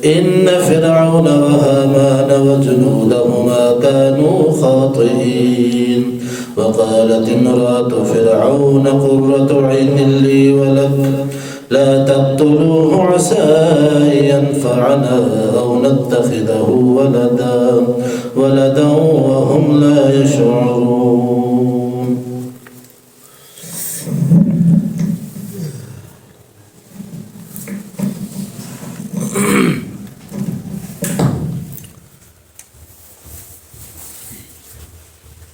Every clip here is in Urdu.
إن فرعون وهامان وجنودهما كانوا خاطئين وقالت امرأة فرعون قرة عين لي ولك لا تقتلوه عسى أن ينفعنا أو نتخذه ولدا وهم لا يشعرون.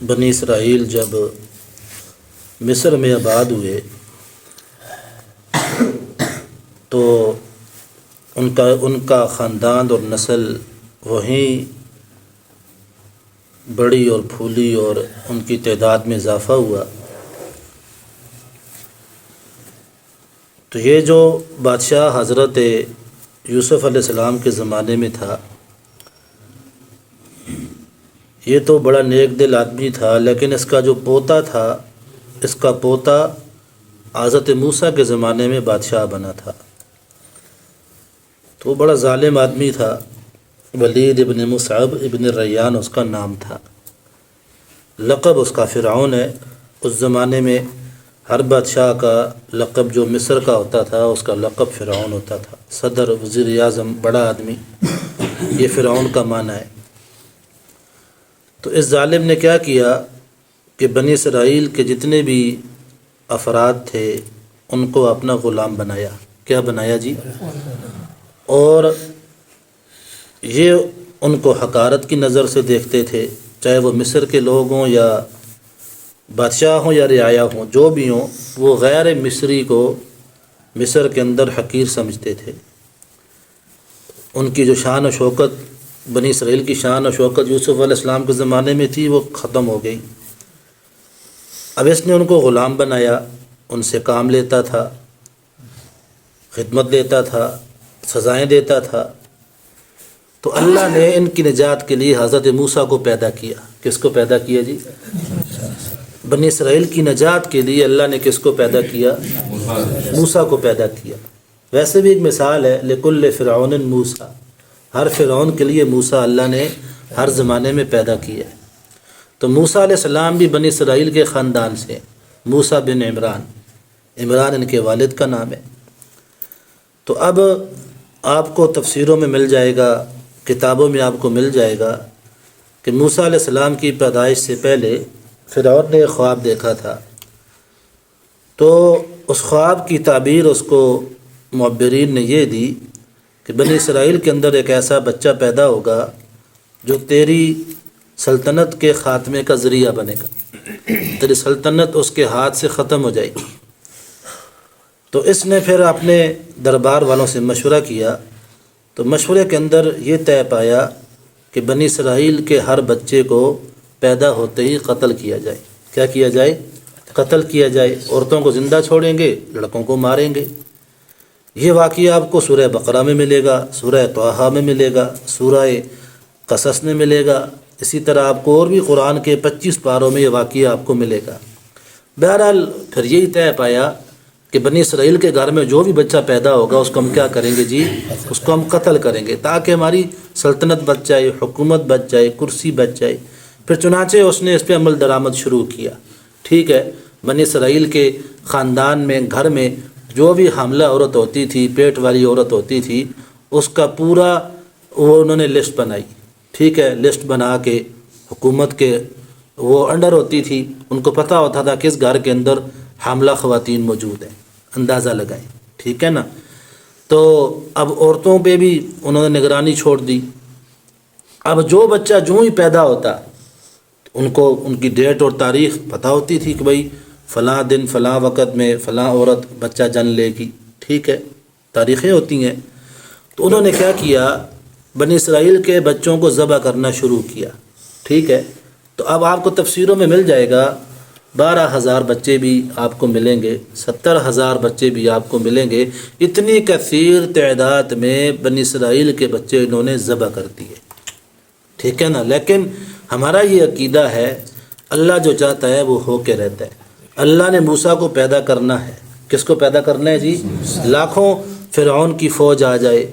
بنی اسرائیل جب مصر میں آباد ہوئے تو ان کا خاندان اور نسل وہیں بڑی اور پھولی اور ان کی تعداد میں اضافہ ہوا. تو یہ جو بادشاہ حضرت یوسف علیہ السلام کے زمانے میں تھا، یہ تو بڑا نیک دل آدمی تھا، لیکن اس کا جو پوتا تھا، اس کا پوتا حضرت موسیٰ کے زمانے میں بادشاہ بنا تھا. تو وہ بڑا ظالم آدمی تھا. ولید ابن مصعب ابن ریان اس کا نام تھا. لقب اس کا فرعون ہے. اس زمانے میں ہر بادشاہ کا لقب جو مصر کا ہوتا تھا اس کا لقب فرعون ہوتا تھا. صدر، وزیر اعظم، بڑا آدمی، یہ فرعون کا معنی ہے. تو اس ظالم نے کیا کیا کہ بنی اسرائیل کے جتنے بھی افراد تھے ان کو اپنا غلام بنایا. کیا بنایا جی؟ اور یہ ان کو حقارت کی نظر سے دیکھتے تھے، چاہے وہ مصر کے لوگ ہوں یا بادشاہ ہوں یا رعایا ہوں، جو بھی ہوں، وہ غیر مصری کو مصر کے اندر حقیر سمجھتے تھے. ان کی جو شان و شوکت، بنی اسرائیل کی شان و شوکت یوسف علیہ السلام کے زمانے میں تھی، وہ ختم ہو گئی. اب اس نے ان کو غلام بنایا، ان سے کام لیتا تھا، خدمت دیتا تھا، سزائیں دیتا تھا. تو اللہ نے ان کی نجات کے لیے حضرت موسیٰ کو پیدا کیا. کس کو پیدا کیا جی؟ بنی اسرائیل کی نجات کے لیے اللہ نے کس کو پیدا کیا؟ موسیٰ کو پیدا کیا. ویسے بھی ایک مثال ہے، لکل فرعون موسیٰ، ہر فرعون کے لیے موسیٰ اللہ نے ہر زمانے میں پیدا کیا ہے. تو موسیٰ علیہ السلام بھی بنی اسرائیل کے خاندان سے، موسیٰ بن عمران، عمران ان کے والد کا نام ہے. تو اب آپ کو تفسیروں میں مل جائے گا، کتابوں میں آپ کو مل جائے گا کہ موسیٰ علیہ السلام کی پیدائش سے پہلے فرعون نے ایک خواب دیکھا تھا. تو اس خواب کی تعبیر اس کو معبرین نے یہ دی کہ بنی اسرائیل کے اندر ایک ایسا بچہ پیدا ہوگا جو تیری سلطنت کے خاتمے کا ذریعہ بنے گا، تیری سلطنت اس کے ہاتھ سے ختم ہو جائے گی. تو اس نے پھر اپنے دربار والوں سے مشورہ کیا. تو مشورے کے اندر یہ طے پایا کہ بنی اسرائیل کے ہر بچے کو پیدا ہوتے ہی قتل کیا جائے. کیا کیا جائے؟ قتل کیا جائے. عورتوں کو زندہ چھوڑیں گے، لڑکوں کو ماریں گے. یہ واقعہ آپ کو سورہ بقرہ میں ملے گا، سورہ طٰہٰ میں ملے گا، سورہ قصص میں ملے گا. اسی طرح آپ کو اور بھی قرآن کے 25 پاروں میں یہ واقعہ آپ کو ملے گا. بہرحال پھر یہی طے پایا کہ بنی اسرائیل کے گھر میں جو بھی بچہ پیدا ہوگا اس کو ہم کیا کریں گے جی؟ اس کو ہم قتل کریں گے تاکہ ہماری سلطنت بچ جائے، حکومت بچ جائے، کرسی بچ جائے. پھر چنانچہ اس نے اس پہ عمل درآمد شروع کیا. ٹھیک ہے، بنی اسرائیل کے خاندان میں، گھر میں جو بھی حاملہ عورت ہوتی تھی، پیٹ والی عورت ہوتی تھی، اس کا پورا وہ انہوں نے لسٹ بنائی. ٹھیک ہے، لسٹ بنا کے حکومت کے وہ انڈر ہوتی تھی، ان کو پتہ ہوتا تھا کس گھر کے اندر حاملہ خواتین موجود ہیں، اندازہ لگائیں. ٹھیک ہے نا. تو اب عورتوں پہ بھی انہوں نے نگرانی چھوڑ دی. اب جو بچہ جو ہی پیدا ہوتا ان کو ان کی ڈیٹ اور تاریخ پتہ ہوتی تھی کہ بھئی فلاں دن فلاں وقت میں فلاں عورت بچہ جن لے گی. ٹھیک ہے، تاریخیں ہوتی ہیں. تو انہوں نے کیا کیا، بنی اسرائیل کے بچوں کو ذبح کرنا شروع کیا. ٹھیک ہے. تو اب آپ کو تفسیروں میں مل جائے گا 12,000 بچے بھی آپ کو ملیں گے، 70,000 بچے بھی آپ کو ملیں گے. اتنی کثیر تعداد میں بنی اسرائیل کے بچے انہوں نے ذبح کر دیے. ٹھیک ہے نا. لیکن ہمارا یہ عقیدہ ہے، اللہ جو چاہتا ہے وہ ہو کے رہتا ہے. اللہ نے موسیٰ کو پیدا کرنا ہے. کس کو پیدا کرنا ہے جی؟ لاکھوں فرعون کی فوج آ جائے،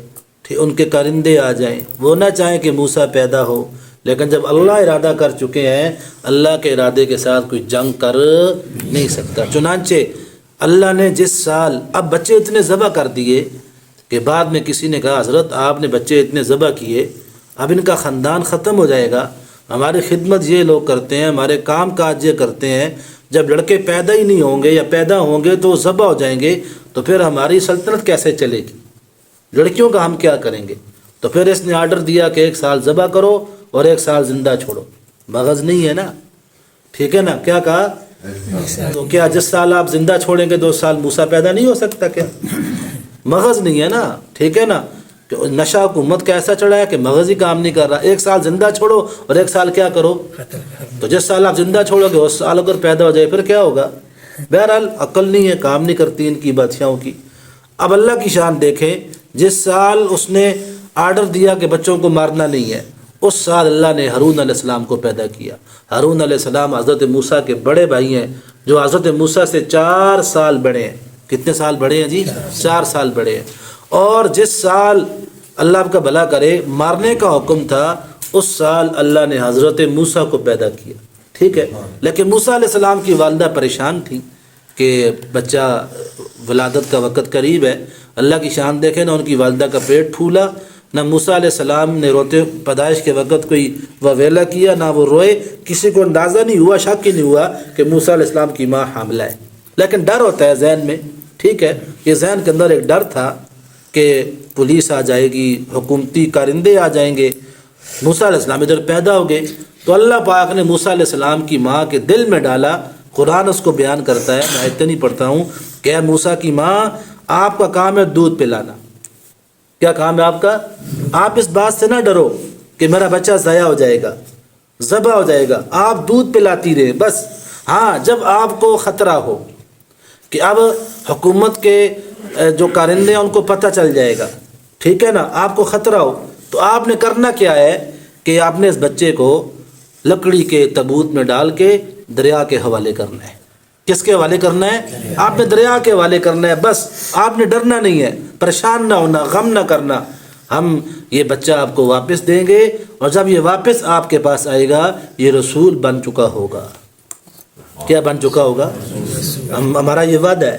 ان کے کارندے آ جائیں، وہ نہ چاہیں کہ موسیٰ پیدا ہو، لیکن جب اللہ ارادہ کر چکے ہیں، اللہ کے ارادے کے ساتھ کوئی جنگ کر نہیں سکتا۔ چنانچہ اللہ نے جس سال اب بچے اتنے ذبح کر دیے کہ بعد میں کسی نے کہا حضرت آپ نے بچے اتنے ذبح کیے، اب ان کا خاندان ختم ہو جائے گا، ہماری خدمت یہ لوگ کرتے ہیں، ہمارے کام کاج یہ کرتے ہیں، جب لڑکے پیدا ہی نہیں ہوں گے یا پیدا ہوں گے تو ذبح ہو جائیں گے، تو پھر ہماری سلطنت کیسے چلے گی، لڑکیوں کا ہم کیا کریں گے؟ تو پھر اس نے آرڈر دیا کہ 1 سال ذبح کرو اور 1 سال زندہ چھوڑو۔ مغز نہیں ہے نا، ٹھیک ہے نا؟ کیا کہا؟ تو کیا جس سال آپ زندہ چھوڑیں گے 2 سال موسیٰ پیدا نہیں ہو سکتا کیا؟ مغز نہیں ہے نا، ٹھیک ہے نا؟ کہ نشہ حکومت کا ایسا چڑھا ہے کہ مغز ہی کام نہیں کر رہا۔ 1 سال زندہ چھوڑو اور 1 سال کیا کرو؟ تو جس سال آپ زندہ چھوڑو گے اس سال اگر پیدا ہو جائے پھر کیا ہوگا؟ بہرحال عقل نہیں ہے، کام نہیں کرتی ان کی بادشاہوں کی۔ اب اللہ کی شان دیکھیں، جس سال اس نے آرڈر دیا کہ بچوں کو مارنا نہیں ہے، اس سال اللہ نے ہارون علیہ السلام کو پیدا کیا۔ ہارون علیہ السلام حضرت موسیٰ کے بڑے بھائی ہیں، جو حضرت موسیٰ سے 4 سال بڑے ہیں۔ کتنے سال بڑے ہیں جی؟ 4 سال بڑے ہیں۔ اور جس سال اللہ آپ کا بھلا کرے مارنے کا حکم تھا، اس سال اللہ نے حضرت موسیٰ کو پیدا کیا، ٹھیک ہے؟ لیکن موسیٰ علیہ السلام کی والدہ پریشان تھی کہ بچہ ولادت کا وقت قریب ہے۔ اللہ کی شان دیکھیں نا، ان کی والدہ کا پیٹ پھولا، نہ موسیٰ علیہ السلام نے روتے پیدائش کے وقت کوئی وویلا کیا، نہ وہ روئے، کسی کو اندازہ نہیں ہوا، شک ہی نہیں ہوا کہ موسیٰ علیہ السلام کی ماں حاملہ ہے۔ لیکن ڈر ہوتا ہے ذہن میں، ٹھیک ہے؟ یہ ذہن کے اندر ایک ڈر تھا کہ پولیس آ جائے گی، حکومتی کارندے آ جائیں گے، موسیٰ علیہ السلام ادھر پیدا ہو گئے۔ تو اللہ پاک نے موسیٰ علیہ السلام کی ماں کے دل میں ڈالا، قرآن اس کو بیان کرتا ہے، میں آیتیں نہیں پڑھتا ہوں، کہ اے موسیٰ کی ماں، آپ کا کام ہے دودھ پلانا۔ کیا کام ہے آپ کا؟ آپ اس بات سے نہ ڈرو کہ میرا بچہ ضائع ہو جائے گا، ذبح ہو جائے گا، آپ دودھ پلاتی رہے بس۔ ہاں، جب آپ کو خطرہ ہو کہ اب حکومت کے جو کارندے ہیں ان کو پتہ چل جائے گا، ٹھیک ہے نا، آپ کو خطرہ ہو، تو آپ نے کرنا کیا ہے کہ آپ نے اس بچے کو لکڑی کے تابوت میں ڈال کے دریا کے حوالے کرنا ہے۔ کس کے حوالے کرنا ہے؟ آپ نے دریا کے حوالے کرنا ہے، بس۔ آپ نے ڈرنا نہیں ہے، پریشان نہ ہونا، غم نہ کرنا۔ ہم یہ بچہ آپ کو واپس دیں گے، اور جب یہ واپس آپ کے پاس آئے گا یہ رسول بن چکا ہوگا۔ کیا بن چکا ہوگا؟ ہمارا یہ وعدہ ہے،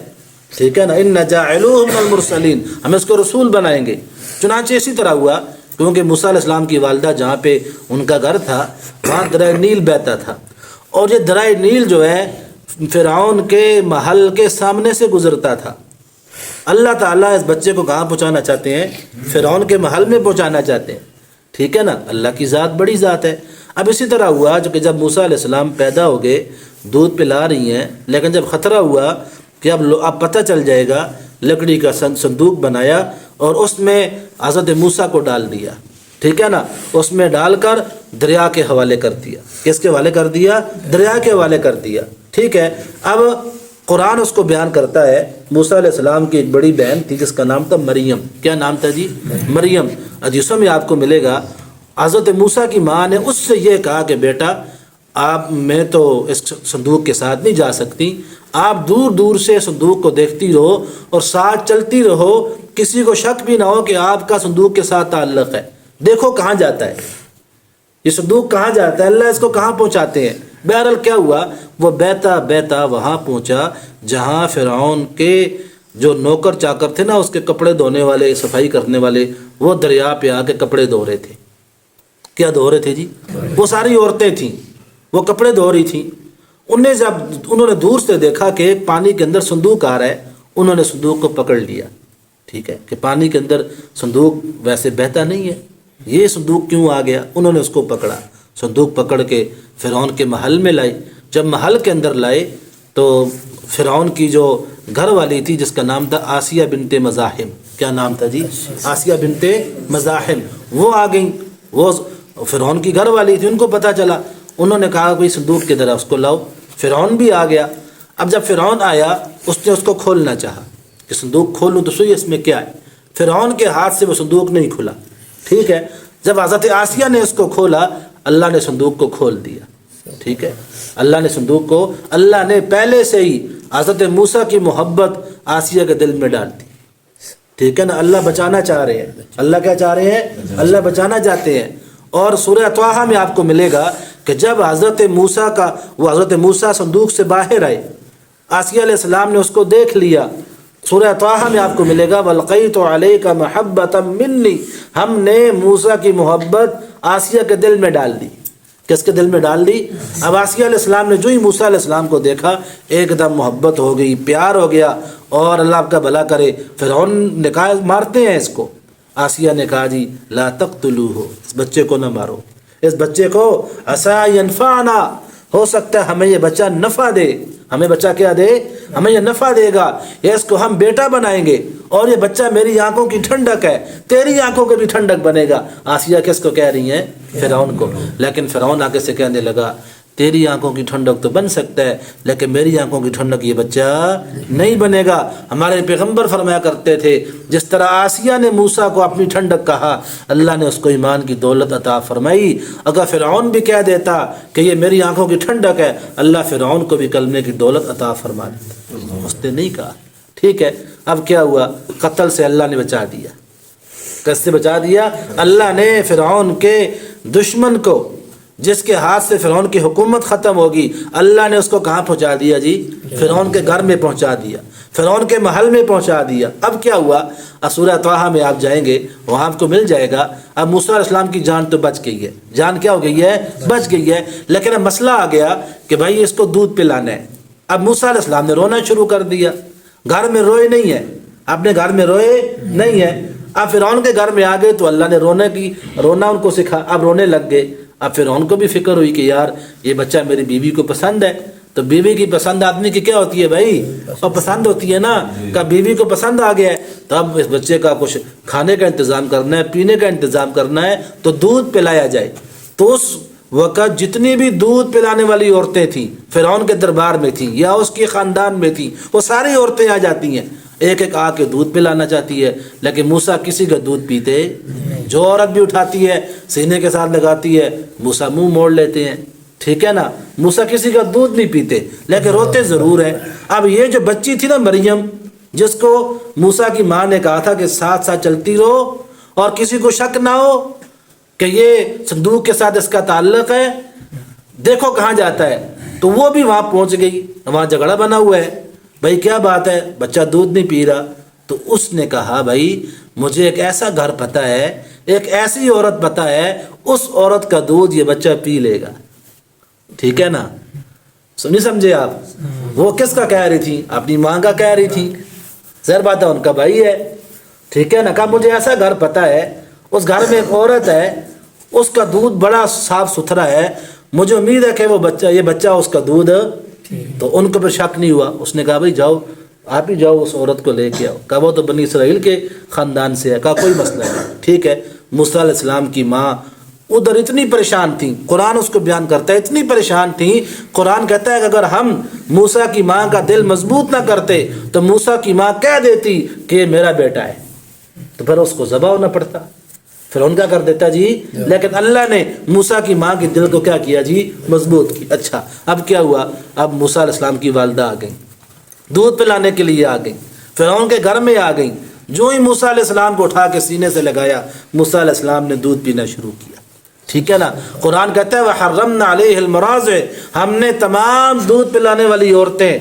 ٹھیک ہے نا؟ ان جاعلوہ من المرسلین، ہم اس کو رسول بنائیں گے۔ چنانچہ اسی طرح ہوا، کیونکہ موسیٰ علیہ السلام کی والدہ جہاں پہ ان کا گھر تھا وہاں دریا نیل بہتا تھا، اور یہ دریا نیل جو ہے فرعون کے محل کے سامنے سے گزرتا تھا۔ اللہ تعالیٰ اس بچے کو کہاں پہنچانا چاہتے ہیں؟ فرعون کے محل میں پہنچانا چاہتے ہیں، ٹھیک ہے نا؟ اللہ کی ذات بڑی ذات ہے۔ اب اسی طرح ہوا جو کہ جب موسیٰ علیہ السلام پیدا ہو گئے، دودھ پلا رہی ہیں، لیکن جب خطرہ ہوا کہ اب پتہ چل جائے گا، لکڑی کا صندوق بنایا اور اس میں حضرت موسیٰ کو ڈال دیا، ٹھیک ہے نا؟ اس میں ڈال کر دریا کے حوالے کر دیا۔ کس کے حوالے کر دیا؟ دریا کے حوالے کر دیا، ٹھیک ہے؟ اب قرآن اس کو بیان کرتا ہے، موسیٰ علیہ السلام کی ایک بڑی بہن تھی جس کا نام تھا مریم۔ کیا نام تھا جی؟ مریم۔ حدیثوں میں آپ کو ملے گا حضرت موسیٰ کی ماں نے اس سے یہ کہا کہ بیٹا آپ، میں تو اس صندوق کے ساتھ نہیں جا سکتی، آپ دور دور سے صندوق کو دیکھتی رہو اور ساتھ چلتی رہو، کسی کو شک بھی نہ ہو کہ آپ کا صندوق کے ساتھ تعلق ہے، دیکھو کہاں جاتا ہے یہ صندوق، کہاں جاتا ہے، اللہ اس کو کہاں پہنچاتے ہیں۔ بہرحال کیا ہوا، وہ بہتا بہتا وہاں پہنچا جہاں فرعون کے جو نوکر چاکر تھے نا، اس کے کپڑے دھونے والے، صفائی کرنے والے، وہ دریا پہ آ کے کپڑے دھو رہے تھے۔ کیا دھو رہے تھے جی؟ وہ ساری عورتیں تھیں، وہ کپڑے دھو رہی تھیں۔ جب انہوں نے دور سے دیکھا کہ پانی کے اندر صندوق آ رہا ہے، انہوں نے صندوق کو پکڑ لیا، ٹھیک ہے؟ کہ پانی کے اندر صندوق ویسے بہتا نہیں ہے، یہ صندوق کیوں آ گیا؟ انہوں نے اس کو پکڑا، صندوق پکڑ کے فرعون کے محل میں لائے۔ جب محل کے اندر لائے تو فرعون کی جو گھر والی تھی جس کا نام تھا آسیہ بنت مزاحم۔ کیا نام تھا جی؟ آسیہ بنت مزاحم۔ وہ آ گئیں، وہ فرعون کی گھر والی تھی، ان کو پتہ چلا، انہوں نے کہا کوئی صندوق کی طرح اس کو لاؤ۔ فرعون بھی آ گیا۔ اب جب فرعون آیا اس نے اس کو کھولنا چاہا کہ صندوق کھولوں تو صحیح اس میں کیا ہے، فرعون کے ہاتھ سے وہ صندوق نہیں کھلا، ٹھیک ہے؟ جب حضرت آسیہ نے اس کو کھولا، اللہ نے صندوق کو کھول دیا، ٹھیک ہے؟ اللہ نے صندوق کو، اللہ نے پہلے سے ہی حضرت موسیٰ کی محبت آسیہ کے دل میں ڈال دی، ٹھیک ہے نا, اللہ بچانا چاہ رہے ہیں, اللہ کیا چاہ رہے ہیں, اللہ بچانا چاہتے ہیں. اور سورہ طٰہٰ میں آپ کو ملے گا کہ جب حضرت موسیٰ صندوق سے باہر آئے, آسیہ علیہ السلام نے اس کو دیکھ لیا. سورہ طٰہٰ میں آپ کو ملے گا وَالْقَيْتُ عَلَيْكَ مَحَبَّةً مِّنِّي, ہم نے موسیٰ کی محبت آسیہ کے دل میں ڈال دی. کس کے دل میں ڈال دی؟ اب آسیہ علیہ السلام نے جو ہی موسیٰ علیہ السلام کو دیکھا ایک دم محبت ہو گئی, پیار ہو گیا. اور اللہ آپ کا بھلا کرے, فرعون نے کہا مارتے ہیں اس کو. آسیہ نے کہا جی لا تقتلوہ, اس بچے کو نہ مارو, اس بچے کو عسیٰ ینفعنا, ہو سکتا ہے ہمیں یہ بچہ نفع دے. ہمیں بچہ کیا دے؟ ہمیں یہ نفع دے گا, یا اس کو ہم بیٹا بنائیں گے, اور یہ بچہ میری آنکھوں کی ٹھنڈک ہے, تیری آنکھوں کی بھی ٹھنڈک بنے گا. آسیہ کس کو کہہ رہی ہیں؟ فرعون کو. لیکن فرعون آگے سے کہنے لگا تیری آنکھوں کی ٹھنڈک تو بن سکتا ہے لیکن میری آنکھوں کی ٹھنڈک یہ بچہ نہیں بنے گا. ہمارے پیغمبر فرمایا کرتے تھے جس طرح آسیہ نے موسیٰ کو اپنی ٹھنڈک کہا, اللہ نے اس کو ایمان کی دولت عطا فرمائی. اگر فرعون بھی کہہ دیتا کہ یہ میری آنکھوں کی ٹھنڈک ہے, اللہ فرعون کو بھی کلمے کی دولت عطا فرما دیتا. اس نے نہیں کہا. ٹھیک ہے, اب کیا ہوا؟ قتل سے اللہ نے بچا دیا. کس سے بچا دیا؟ اللہ نے فرعون کے دشمن کو, جس کے ہاتھ سے فرعون کی حکومت ختم ہوگی, اللہ نے اس کو کہاں پہنچا دیا جی؟ فرعون کے گھر میں پہنچا دیا, فرعون کے محل میں پہنچا دیا. اب کیا ہوا؟ سورہ طٰہٰ میں آپ جائیں گے وہاں آپ کو مل جائے گا. اب موسیٰ علیہ السلام کی جان تو بچ گئی ہے, جان کیا ہو گئی ہے؟ بچ گئی ہے. لیکن اب مسئلہ آ گیا کہ بھائی اس کو دودھ پلانا ہے. اب موسیٰ علیہ السلام نے رونا شروع کر دیا. گھر میں روئے نہیں ہے, اپنے گھر میں روئے نہیں ہے. اب فرعون کے گھر میں آ گئے تو اللہ نے رونا ان کو سکھا. اب رونے لگ گئے. اب فرعون کو بھی فکر ہوئی کہ یار یہ بچہ میری بیوی کو پسند ہے. تو بیوی کی پسند آدمی کی کیا ہوتی ہے بھائی؟ اور پسند ہوتی ہے نا. کہ بیوی کو پسند آ گیا ہے تو اب اس بچے کا کچھ کھانے کا انتظام کرنا ہے, پینے کا انتظام کرنا ہے, تو دودھ پلایا جائے. تو اس وقت جتنی بھی دودھ پلانے والی عورتیں تھیں فرعون کے دربار میں تھیں یا اس کے خاندان میں تھیں, وہ ساری عورتیں آ جاتی ہیں, ایک ایک آ کے دودھ پلانا چاہتی ہے. لیکن موسیٰ کسی کا دودھ پیتے, جو عورت بھی اٹھاتی ہے سینے کے ساتھ لگاتی ہے, موسیٰ منہ موڑ لیتے ہیں. ٹھیک ہے نا, موسیٰ کسی کا دودھ نہیں پیتے لیکن روتے ضرور ہیں. اب یہ جو بچی تھی نا مریم, جس کو موسیٰ کی ماں نے کہا تھا کہ ساتھ ساتھ چلتی رہو اور کسی کو شک نہ ہو کہ یہ صندوق کے ساتھ اس کا تعلق ہے, دیکھو کہاں جاتا ہے, تو وہ بھی وہاں پہنچ گئی. وہاں جھگڑا بنا ہوا ہے, بھائی کیا بات ہے, بچہ دودھ نہیں پی رہا. تو اس نے کہا بھائی مجھے ایک ایسا گھر پتہ ہے, ایک ایسی عورت پتہ ہے, اس عورت کا دودھ یہ بچہ پی لے گا. ٹھیک ہے نا, نہیں سمجھے آپ؟ وہ کس کا کہہ رہی تھی؟ اپنی ماں کا کہہ رہی تھی. ظاہر بات ہے ان کا بھائی ہے. ٹھیک ہے نا, کہا مجھے ایسا گھر پتہ ہے, اس گھر میں ایک عورت ہے, اس کا دودھ بڑا صاف ستھرا ہے, مجھے امید ہے کہ وہ یہ بچہ اس کا دودھ. تو ان کو پھر شک نہیں ہوا. اس نے کہا بھائی جاؤ, آپ ہی جاؤ اس عورت کو لے کے آؤ. کہا وہ تو بنی اسرائیل کے خاندان سے ہے. کہا کوئی مسئلہ نہیں. ٹھیک ہے, موسیٰ علیہ السلام کی ماں ادھر اتنی پریشان تھی, قرآن اس کو بیان کرتا ہے اتنی پریشان تھی. قرآن کہتا ہے کہ اگر ہم موسیٰ کی ماں کا دل مضبوط نہ کرتے تو موسیٰ کی ماں کہہ دیتی کہ یہ میرا بیٹا ہے, تو پھر اس کو ذبح ہونا پڑتا, پھر ان کا کر دیتا جی. لیکن اللہ نے موسیٰ کی ماں کے دل کو کیا کیا جی؟ مضبوط کی. اچھا اب کیا ہوا؟ اب موسیٰ علیہ السلام کی والدہ آ گئیں, دودھ پلانے کے لیے آ گئیں, فرعون کے گھر میں آ گئیں. جو ہی موسیٰ علیہ السلام کو اٹھا کے سینے سے لگایا, موسیٰ علیہ السلام نے دودھ پینا شروع کیا. ٹھیک ہے نا, قرآن کہتا ہے وَحَرَّمْنَا عَلَيْهِ الْمَرَاضِعَ, ہم نے تمام دودھ پلانے والی عورتیں,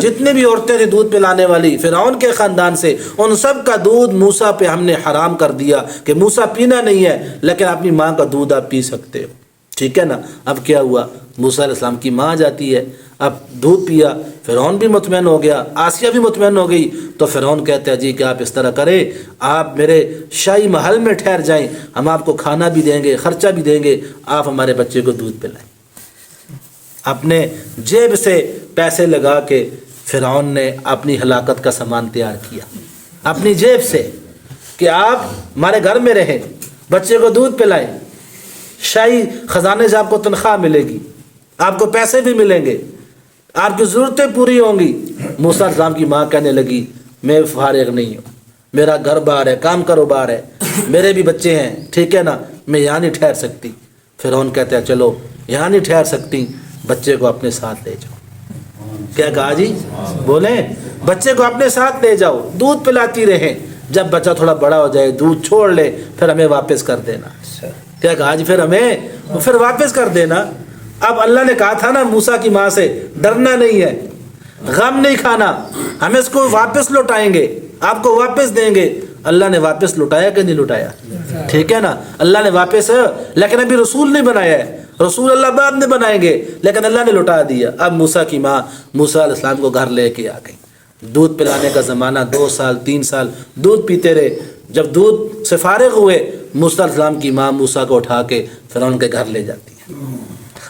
جتنی بھی عورتیں تھیں دودھ پلانے والی فرعون کے خاندان سے, ان سب کا دودھ موسیٰ پہ ہم نے حرام کر دیا کہ موسیٰ پینا نہیں ہے, لیکن اپنی ماں کا دودھ آپ پی سکتے ہو. ٹھیک ہے نا. اب کیا ہوا؟ موسیٰ علیہ السلام کی ماں جاتی ہے, اب دودھ پیا, فرعون بھی مطمئن ہو گیا, آسیہ بھی مطمئن ہو گئی. تو فرعون کہتا ہے جی کہ آپ اس طرح کریں, آپ میرے شاہی محل میں ٹھہر جائیں, ہم آپ کو کھانا بھی دیں گے, خرچہ بھی دیں گے, آپ ہمارے بچے کو دودھ پلائیں. اپنے جیب سے پیسے لگا کے فرعون نے اپنی ہلاکت کا سامان تیار کیا, اپنی جیب سے, کہ آپ ہمارے گھر میں رہیں, بچے کو دودھ پلائیں, شاہی خزانے سے آپ کو تنخواہ ملے گی, آپ کو پیسے بھی ملیں گے, آپ کی ضرورتیں پوری ہوں گی. موسیٰ علیہ السلام کی ماں کہنے لگی میں فارغ نہیں ہوں, میرا گھر بار ہے, کام کاروبار ہے, میرے بھی بچے ہیں, ٹھیک ہے نا, میں یہاں نہیں ٹھہر سکتی. فرعون کہتا ہے چلو یہاں نہیں ٹھہر سکتی, بچے کو اپنے ساتھ لے جاؤ. کیا کہا جی؟ بولیں, بچے کو اپنے ساتھ لے جاؤ, دودھ پلاتی رہیں, جب بچہ تھوڑا بڑا ہو جائے دودھ چھوڑ لے پھر ہمیں واپس کر دینا. کیا کہا آج پھر ہمیں پھر واپس کر دینا. اب اللہ نے کہا تھا نا موسیٰ کی ماں سے ڈرنا نہیں ہے, غم نہیں کھانا, ہم اس کو واپس لوٹائیں گے, آپ کو واپس دیں گے. اللہ نے واپس لوٹایا کہ نہیں لوٹایا؟ ٹھیک ہے نا, اللہ نے واپس, لیکن ابھی رسول نہیں بنایا ہے, رسول اللہ بعد میں بنائیں گے, لیکن اللہ نے لوٹا دیا. اب موسیٰ کی ماں موسیٰ علیہ السلام کو گھر لے کے آ گئی. دودھ پلانے کا زمانہ 2 سال 3 سال دودھ پیتے رہے. جب دودھ سے فارغ ہوئے موسیٰ علیہ السلام کی ماں موسیٰ کو اٹھا کے فرعون کے گھر لے جاتی ہے.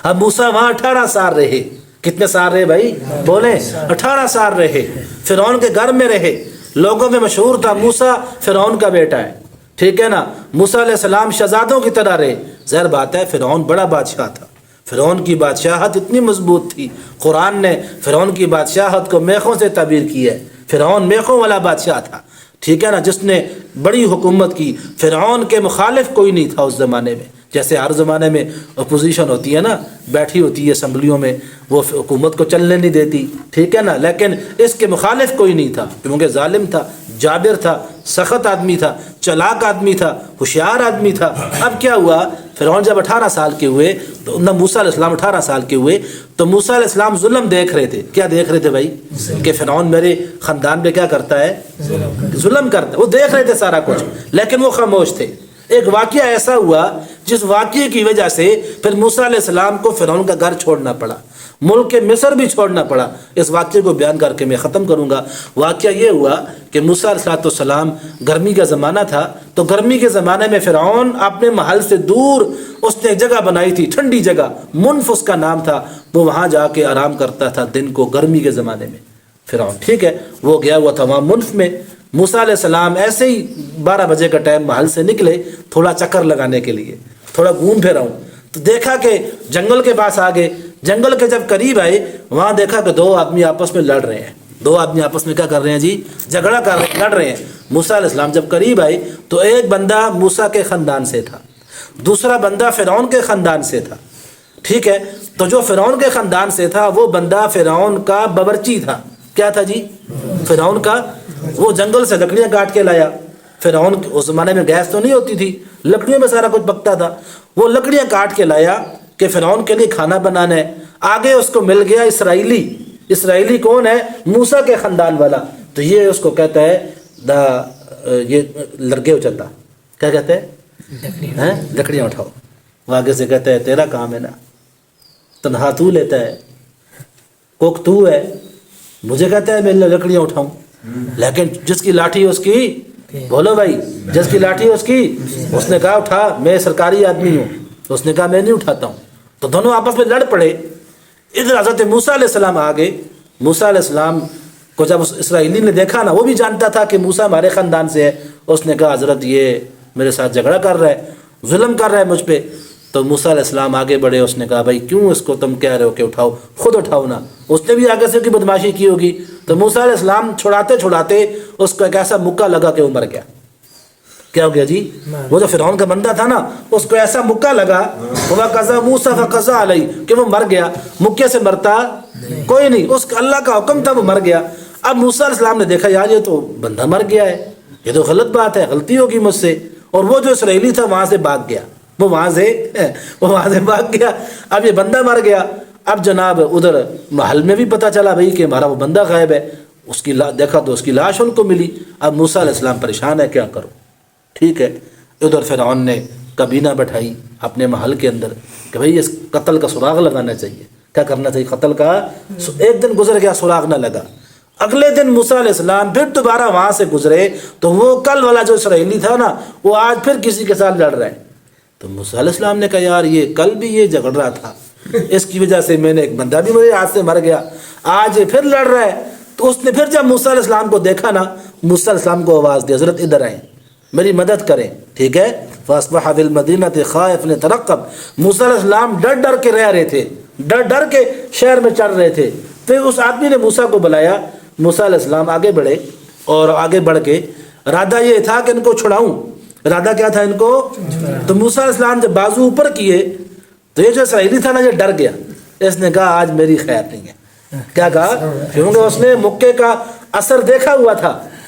اب موسیٰ وہاں 18 سال رہے. کتنے سال رہے بھائی بولیں؟ 18 سال رہے, فرعون کے گھر میں رہے. لوگوں میں مشہور تھا موسیٰ فرعون کا بیٹا ہے. ٹھیک ہے نا, موسیٰ علیہ السلام شہزادوں کی طرح رہے. ظاہر بات ہے فرعون بڑا بادشاہ تھا, فرعون کی بادشاہت اتنی مضبوط تھی, قرآن نے فرعون کی بادشاہت کو میخوں سے تعبیر کی ہے. فرعون میخوں والا بادشاہ تھا. ٹھیک ہے نا, جس نے بڑی حکومت کی. فرعون کے مخالف کوئی نہیں تھا اس زمانے میں. جیسے ہر زمانے میں اپوزیشن ہوتی ہے نا, بیٹھی ہوتی ہے اسمبلیوں میں, وہ حکومت کو چلنے نہیں دیتی. ٹھیک ہے نا, لیکن اس کے مخالف کوئی نہیں تھا کیونکہ ظالم تھا, جابر تھا, سخت آدمی تھا, چلاک آدمی تھا, ہوشیار آدمی تھا. اب کیا ہوا, فرعون جب 18 سال کے ہوئے تو نہ موسیٰ علیہ السلام 18 سال کے ہوئے تو موسیٰ علیہ السلام ظلم دیکھ رہے تھے. کیا دیکھ رہے تھے بھائی؟ کہ فرعون میرے خاندان پہ کیا کرتا ہے؟ ظلم کرتا ہے. وہ دیکھ رہے تھے سارا کچھ, لیکن وہ خاموش تھے. ایک واقعہ ایسا ہوا جس واقعے کی وجہ سے پھر موسیٰ علیہ السلام کو فرعون کا گھر چھوڑنا پڑا, ملک مصر بھی چھوڑنا پڑا. اس واقعے کو بیان کر کے میں ختم کروں گا. واقعہ یہ ہوا کہ موسیٰ علیہ السلام گرمی کا زمانہ تھا, تو گرمی کے زمانے میں فرعون اپنے محل سے دور اس نے ایک جگہ بنائی تھی, ٹھنڈی جگہ, منف اس کا نام تھا. وہ وہاں جا کے آرام کرتا تھا دن کو, گرمی کے زمانے میں فرعون. ٹھیک ہے, وہ گیا ہوا تھا وہاں منف میں. موسیٰ علیہ السلام ایسے ہی 12 بجے کا ٹائم محل سے نکلے تھوڑا چکر لگانے کے لیے, تھوڑا گھوم پھر آؤں. تو دیکھا کہ جنگل کے پاس آ گئے. جنگل کے جب قریب آئے وہاں دیکھا کہ 2 آدمی آپس میں لڑ رہے ہیں. 2 آدمی آپس میں کیا کر رہے ہیں جی؟ جھگڑا کر رہے ہیں, لڑ رہے ہیں. موسیٰ علیہ السلام جب قریب آئے تو ایک بندہ موسیٰ کے خاندان سے تھا, دوسرا بندہ فرعون کے خاندان سے تھا. ٹھیک ہے, تو جو فرعون کے خاندان سے تھا وہ بندہ فرعون کا باورچی تھا. کیا تھا جی؟ فرعون کا. وہ جنگل سے لکڑیاں کاٹ کے لایا. فرعون اس زمانے میں گیس تو نہیں ہوتی تھی, لکڑیوں میں سارا کچھ پکتا تھا. وہ لکڑیاں کاٹ کے لایا کہ فرعون کے لیے کھانا بنانا ہے. آگے اس کو مل گیا اسرائیلی. اسرائیلی کون ہے؟ موسیٰ کے خاندان والا. تو یہ اس کو کہتا ہے یہ لرگے اچلتا. کیا کہتے ہیں؟ لکڑیاں اٹھاؤ. وہ آگے سے کہتا ہے تیرا کام ہے نا, تنہا تو لیتا ہے, کوک تو ہے, مجھے کہتا ہے میں لکڑیاں اٹھاؤں. لیکن جس کی لاٹھی اس کی, بولو بھائی, جس کی لاٹھی اس کی, اس نے کہا اٹھا, میں سرکاری آدمی ہوں. اس نے کہا میں نہیں اٹھاتا ہوں. تو دونوں آپس میں لڑ پڑے. ادھر حضرت موسیٰ علیہ السلام آ گئے. موسیٰ علیہ السلام کو جب اس اسرائیلی نے دیکھا نا, وہ بھی جانتا تھا کہ موسیٰ ہمارے خاندان سے ہے. اس نے کہا حضرت یہ میرے ساتھ جھگڑا کر رہا ہے, ظلم کر رہا ہے مجھ پہ. تو موسیٰ علیہ السلام آگے بڑھے. اس نے کہا بھائی کیوں اس کو تم کہہ رہے ہو کہ اٹھاؤ, خود اٹھاؤ نا. اس نے بھی آگے سے کی بدماشی کی ہوگی. تو موسیٰ علیہ السلام چھڑاتے چھڑاتے اس کو ایک ایسا مکہ لگا کہ وہ مر گیا. کیا ہو گیا جی؟ وہ جو فرعون کا بندہ تھا نا, اس کو ایسا مکہ لگا وَقَضَى مُوسَىٰ فَقَضَىٰ عَلَيْهِ کہ وہ مر گیا. مکے سے مرتا کوئی نہیں, اس کا اللہ کا حکم تھا, وہ مر گیا. اب موسیٰ علیہ السلام نے دیکھا یار یہ تو بندہ مر گیا ہے, یہ تو غلط بات ہے, غلطی ہوگی مجھ سے. اور وہ جو اسرائیلی تھا وہاں سے بھاگ گیا. وہ وہاں سے بھاگ گیا. اب یہ بندہ مر گیا. اب جناب ادھر محل میں بھی پتہ چلا بھائی کہ ہمارا وہ بندہ غائب ہے. اس کی دیکھا تو اس کی لاش ان کو ملی. اب موسیٰ علیہ السلام پریشان ہے, کیا کرو. ٹھیک ہے, ادھر فرعون نے کابینہ بٹھائی اپنے محل کے اندر کہ بھائی اس قتل کا سراغ لگانا چاہیے. کیا کرنا چاہیے قتل کا. ایک دن گزر گیا, سراغ نہ لگا. اگلے دن موسیٰ علیہ السلام پھر دوبارہ وہاں سے گزرے تو وہ کل والا جو اسرائیلی تھا نا, وہ آج پھر کسی کے ساتھ لڑ رہا ہے. تو موسیٰ علیہ السلام نے کہا یار یہ کل بھی یہ جھگڑ رہا تھا, اس کی وجہ سے میں نے ایک بندہ بھی میرے ہاتھ سے مر گیا, آج یہ پھر لڑ رہا ہے. تو اس نے پھر جب موسیٰ علیہ السلام کو دیکھا نا, موسیٰ علیہ السلام کو آواز دی حضرت ادھر آئیں, میری مدد کریں. ٹھیک ہے, فَأَصْبَحَ بِالْمَدِينَةِ خَائِفًا يَتَرَقَّبُ. موسیٰ علیہ السلام ڈر ڈر کے رہ رہے تھے, ڈر ڈر کے شہر میں چڑھ رہے تھے. پھر اس آدمی نے موسیٰ کو بلایا. موسیٰ علیہ السلام آگے بڑھے اور آگے بڑھ کے ارادہ یہ تھا کہ ان کو چھڑاؤں. ارادہ کیا تھا ان کو؟ تو موسیٰ علیہ السلام جب بازو اوپر کیے تو یہ جو اسرائیلی تھا نا یہ ڈر گیا. اس نے کہا آج میری خیر نہیں ہے. کیا کہا؟ کیونکہ اس نے مکے کا اثر دیکھا ہوا تھا